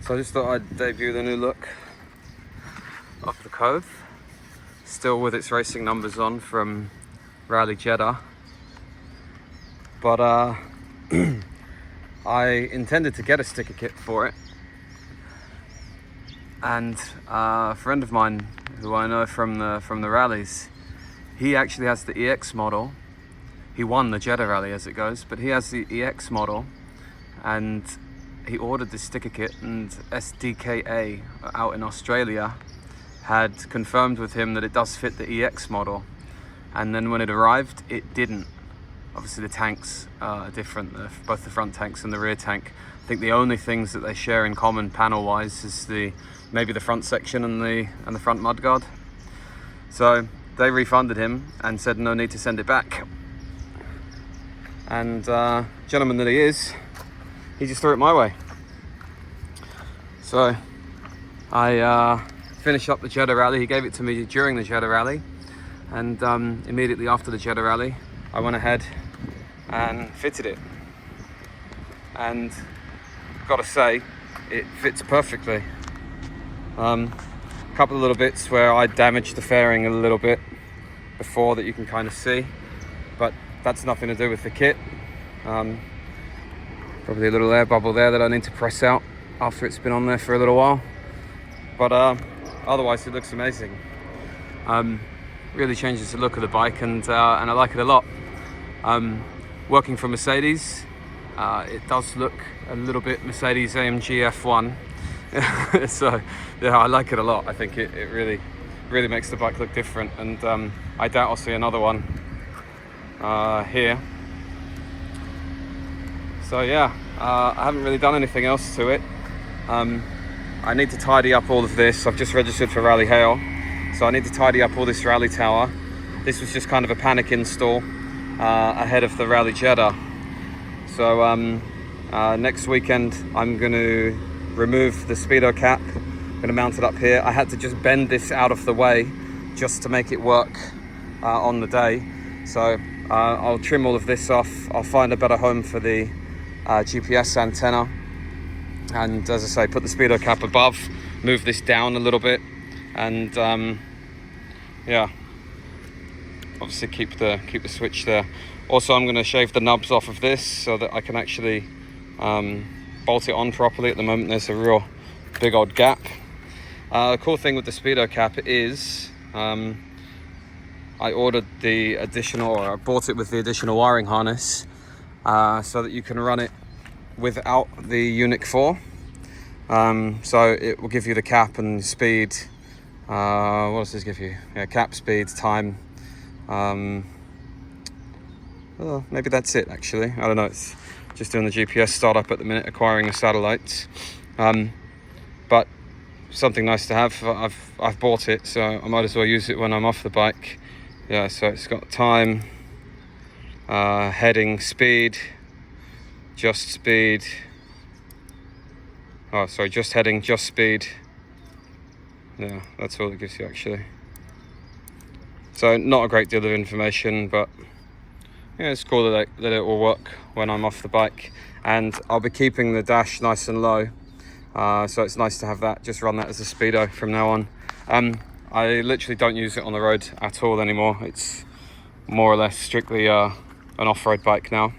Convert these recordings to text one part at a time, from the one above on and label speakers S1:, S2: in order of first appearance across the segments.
S1: So I just thought I'd debut the new look of the Kove, still with its racing numbers on from Rally Jeddah. But I intended to get a sticker kit for it, and a friend of mine who I know from the rallies, he actually has the EX model. He won the Jeddah rally as it goes, but he has the EX model, and he ordered this sticker kit, and SDKA out in Australia had confirmed with him that it does fit the EX model. And then when it arrived, it didn't. Obviously the tanks are different, both the front tanks and the rear tank. I think the only things that they share in common panel-wise is maybe the front section and the front mudguard. So they refunded him and said no need to send it back. And gentleman that he is, he just threw it my way. So I finished up the Jeddah rally. He gave it to me during the Jeddah rally, and immediately after the Jeddah rally I went ahead and fitted it, and gotta say it fits perfectly. A couple of little bits where I damaged the fairing a little bit before that you can kind of see, but that's nothing to do with the kit. Probably a little air bubble there that I need to press out after it's been on there for a little while, but otherwise it looks amazing. Really changes the look of the bike, and I like it a lot. Working for Mercedes, it does look a little bit Mercedes AMG F1. So yeah, I like it a lot. I think it really makes the bike look different, and I doubt I'll see another one here. So yeah, I haven't really done anything else to it. I need to tidy up all of this. I've just registered for Rally Hail, so I need to tidy up all this rally tower. This was just kind of a panic install ahead of the Rally Jeddah. So next weekend I'm going to remove the speedo cap. I'm going to mount it up here. I had to just bend this out of the way just to make it work on the day. So I'll trim all of this off. I'll find a better home for the GPS antenna, and as I say, put the speedo cap above, move this down a little bit, and yeah, obviously keep the switch there. Also, I'm going to shave the nubs off of this so that I can actually bolt it on properly. At the moment there's a real big old gap. The cool thing with the speedo cap is I ordered the additional, or I bought it with the additional wiring harness, so that you can run it without the Unic 4. So it will give you the cap and speed. What does this give you? Yeah, cap, speed, time. Well, maybe that's it actually. I don't know. It's just doing the GPS startup at the minute, acquiring the satellites. But something nice to have. I've bought it, so I might as well use it when I'm off the bike. Yeah, so it's got time, heading, speed, just speed. Oh, sorry, just heading, just speed. Yeah, that's all it gives you actually. So not a great deal of information, but yeah, it's cool that it will work when I'm off the bike. And I'll be keeping the dash nice and low, so it's nice to have that. Just run that as a speedo from now on. I literally don't use it on the road at all anymore. It's more or less strictly an off-road bike now.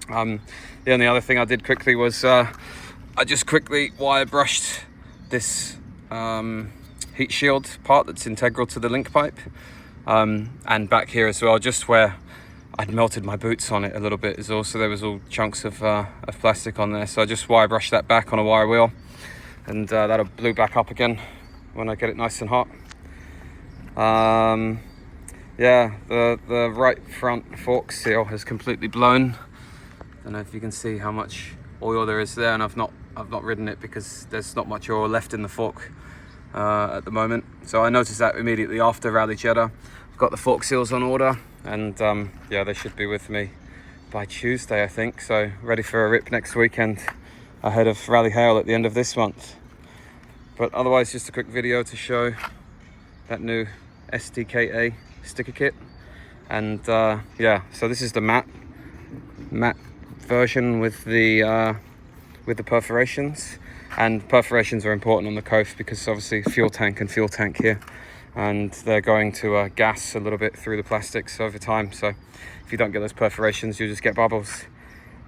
S1: The only other thing I did quickly was I just quickly wire brushed this heat shield part that's integral to the link pipe, and back here as well, just where I'd melted my boots on it a little bit. Is also there was all chunks of plastic on there, so I just wire brushed that back on a wire wheel, and that'll glue back up again when I get it nice and hot. Yeah, the right front fork seal has completely blown. Don't know if you can see how much oil there is there, and I've not ridden it because there's not much oil left in the fork at the moment. So I noticed that immediately after Rally Jeddah. I've got the fork seals on order, and yeah, they should be with me by Tuesday, I think. So ready for a rip next weekend ahead of Rally Hail at the end of this month. But otherwise, just a quick video to show that new SDKA sticker kit. And yeah, so this is the matte version with the perforations. And perforations are important on the Kove because obviously fuel tank here, and they're going to gas a little bit through the plastics over time. So if you don't get those perforations, you'll just get bubbles.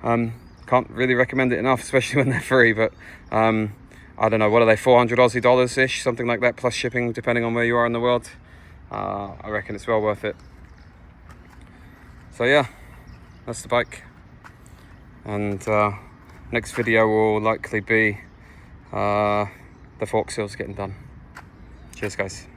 S1: Can't really recommend it enough, especially when they're free. But I don't know, what are they, 400 Aussie dollars ish, something like that, plus shipping, depending on where you are in the world. I reckon it's well worth it. So yeah, that's the bike. And next video will likely be the fork seals getting done. Cheers guys.